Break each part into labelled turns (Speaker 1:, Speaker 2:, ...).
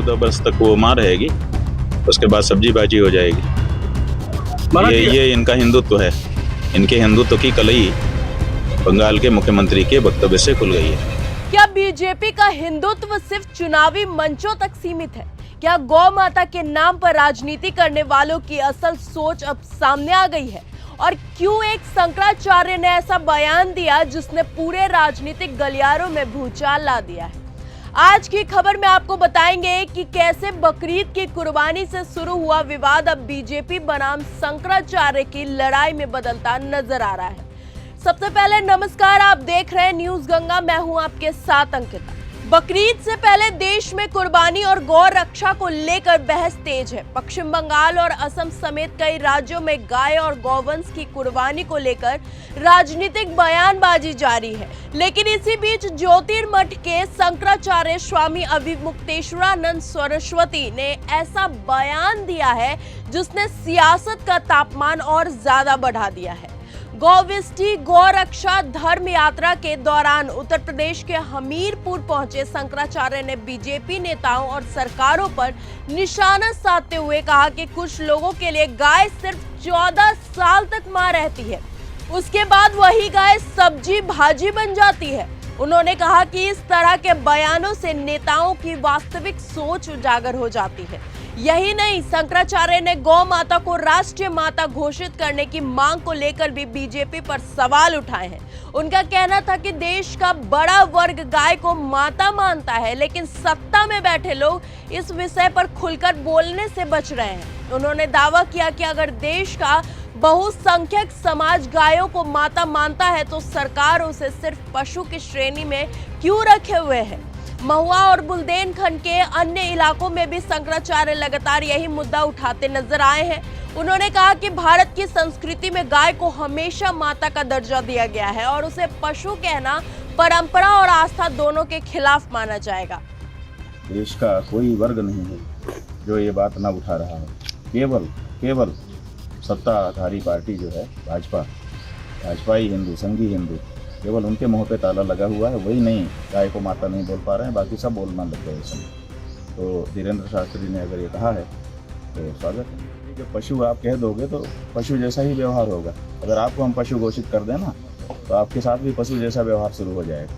Speaker 1: 14 वर्ष तक वो मां रहेगी, उसके बाद सब्जी बाजी हो जाएगी। ये इनका हिंदुत्व है। इनके हिंदुत्व की कलई बंगाल के मुख्यमंत्री के वक्तव्य से खुल गई है।
Speaker 2: क्या बीजेपी का हिंदुत्व सिर्फ चुनावी मंचों तक सीमित है? क्या गौ माता के नाम पर राजनीति करने वालों की असल सोच अब सामने आ गई है? और क्यों एक शंकराचार्य ने ऐसा बयान दिया जिसने पूरे राजनीतिक गलियारों में भूचाल ला दिया है? आज की खबर में आपको बताएंगे कि कैसे बकरीद की कुर्बानी से शुरू हुआ विवाद अब बीजेपी बनाम शंकराचार्य की लड़ाई में बदलता नजर आ रहा है। सबसे पहले नमस्कार, आप देख रहे हैं न्यूज गंगा, मैं हूं आपके साथ अंकिता। बकरीद से पहले देश में कुर्बानी और गौ रक्षा को लेकर बहस तेज है। पश्चिम बंगाल और असम समेत कई राज्यों में गाय और गौवंश की कुर्बानी को लेकर राजनीतिक बयानबाजी जारी है। लेकिन इसी बीच ज्योतिर्मठ के शंकराचार्य स्वामी अविमुक्तेश्वरानंद सरस्वती ने ऐसा बयान दिया है जिसने सियासत का तापमान और ज्यादा बढ़ा दिया है। गौविष्टि गौ रक्षा धर्म यात्रा के दौरान उत्तर प्रदेश के हमीरपुर पहुंचे शंकराचार्य ने बीजेपी नेताओं और सरकारों पर निशाना साधते हुए कहा कि कुछ लोगों के लिए गाय सिर्फ 14 साल तक मां रहती है, उसके बाद वही गाय सब्जी भाजी बन जाती है। उन्होंने कहा कि इस तरह के बयानों से नेताओं की वास्तविक सोच उजागर हो जाती है। यही नहीं, शंकराचार्य ने गौ माता को राष्ट्रीय माता घोषित करने की मांग को लेकर भी बीजेपी पर सवाल उठाए हैं। उनका कहना था कि देश का बड़ा वर्ग गाय को माता मानता है, लेकिन सत्ता में बैठे लोग इस विषय पर खुलकर बोलने से बच रहे हैं। उन्होंने दावा किया कि अगर देश का बहुसंख्यक समाज गायों को माता मानता है तो सरकार उसे सिर्फ पशु की श्रेणी में क्यों रखे हुए है। महुआ और बुंदेलखंड के अन्य इलाकों में भी शंकराचार्य लगातार यही मुद्दा उठाते नजर आए हैं। उन्होंने कहा कि भारत की संस्कृति में गाय को हमेशा माता का दर्जा दिया गया है और उसे पशु कहना परंपरा और आस्था दोनों के खिलाफ माना जाएगा।
Speaker 3: देश का कोई वर्ग नहीं है जो ये बात ना उठा रहा है। केवल सत्ताधारी पार्टी जो है भाजपा ही हिंदू, संघी हिंदू, केवल उनके मुंह पे ताला लगा हुआ है। वही नहीं, गाय को माता नहीं बोल पा रहे हैं, बाकी सब बोलना लग गए इस समय। तो धीरेन्द्र शास्त्री ने अगर ये कहा है तो स्वागत है। जब पशु आप कह दोगे तो पशु जैसा ही व्यवहार होगा। अगर आपको हम पशु घोषित कर दें ना तो आपके साथ भी पशु जैसा व्यवहार शुरू हो जाएगा।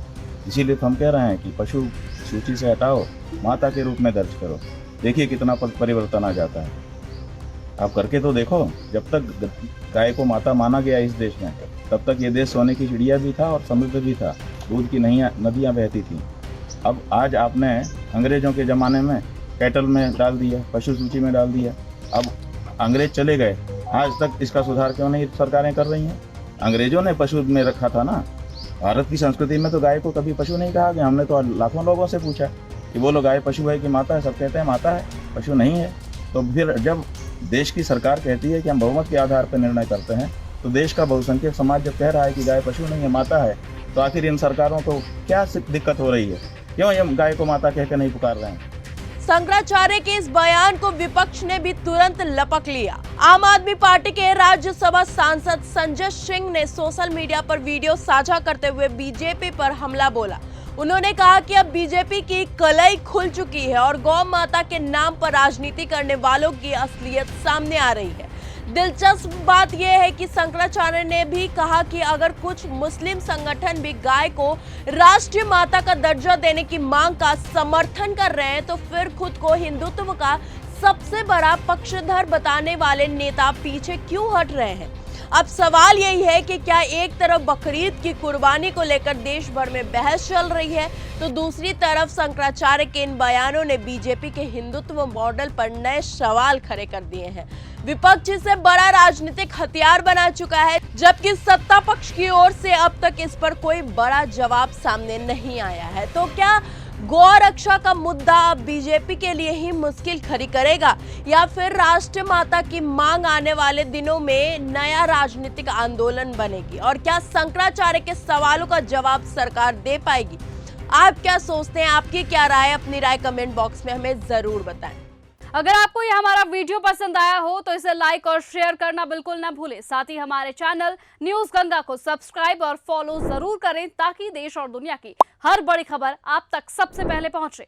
Speaker 3: इसीलिए तो हम कह रहे हैं कि पशु सूची से हटाओ, माता के रूप में दर्ज करो। देखिए कितना परिवर्तन आ जाता है। आप करके तो देखो। जब तक गाय को माता माना गया इस देश में, तब तक ये देश सोने की चिड़िया भी था और समृद्ध भी था, दूध की नदियाँ बहती थीं। अब आज आपने अंग्रेज़ों के ज़माने में कैटल में डाल दिया, पशु सूची में डाल दिया। अब अंग्रेज चले गए, आज तक इसका सुधार क्यों नहीं सरकारें कर रही हैं? अंग्रेज़ों ने पशु में रखा था ना। भारत की संस्कृति में तो गाय को कभी पशु नहीं कहा गया। हमने तो लाखों लोगों से पूछा कि बोलो गाय पशु है कि माता है, सब कहते हैं माता है, पशु नहीं है। तो फिर जब देश की सरकार कहती है कि हम बहुमत के आधार पर निर्णय करते हैं, तो देश का बहुसंख्यक समाज जब कह रहा है कि गाय पशु नहीं है माता है, तो आखिर इन सरकारों को क्या दिक्कत हो रही है? क्यों ये गाय को माता कहकर नहीं पुकार रहे हैं?
Speaker 2: शंकराचार्य के इस बयान को विपक्ष ने भी तुरंत लपक लिया। आम आदमी पार्टी के राज्यसभा सांसद संजय सिंह ने सोशल मीडिया पर वीडियो साझा करते हुए बीजेपी पर हमला बोला। उन्होंने कहा कि अब बीजेपी की कलई खुल चुकी है और गौ माता के नाम पर राजनीति करने वालों की असलियत सामने आ रही है। दिलचस्प बात यह है कि शंकराचार्य ने भी कहा कि अगर कुछ मुस्लिम संगठन भी गाय को राष्ट्रीय माता का दर्जा देने की मांग का समर्थन कर रहे हैं, तो फिर खुद को हिंदुत्व का सबसे बड़ा पक्षधर बताने वाले नेता पीछे क्यों हट रहे हैं। अब सवाल यही है कि क्या एक तरफ बकरीद की कुर्बानी को लेकर देश भर में बहस चल रही है, तो दूसरी तरफ शंकराचार्य के इन बयानों ने बीजेपी के हिंदुत्व मॉडल पर नए सवाल खड़े कर दिए हैं। विपक्ष इसे बड़ा राजनीतिक हथियार बना चुका है, जबकि सत्ता पक्ष की ओर से अब तक इस पर कोई बड़ा जवाब सामने नहीं आया है। तो क्या गौ रक्षा का मुद्दा अब बीजेपी के लिए ही मुश्किल खड़ी करेगा, या फिर राष्ट्रीय माता की मांग आने वाले दिनों में नया राजनीतिक आंदोलन बनेगी? और क्या शंकराचार्य के सवालों का जवाब सरकार दे पाएगी? आप क्या सोचते हैं? आपकी क्या राय है? अपनी राय कमेंट बॉक्स में हमें जरूर बताएं।
Speaker 4: अगर आपको यह हमारा वीडियो पसंद आया हो तो इसे लाइक और शेयर करना बिल्कुल ना भूलें। साथ ही हमारे चैनल न्यूज गंगा को सब्सक्राइब और फॉलो जरूर करें ताकि देश और दुनिया की हर बड़ी खबर आप तक सबसे पहले पहुंचे।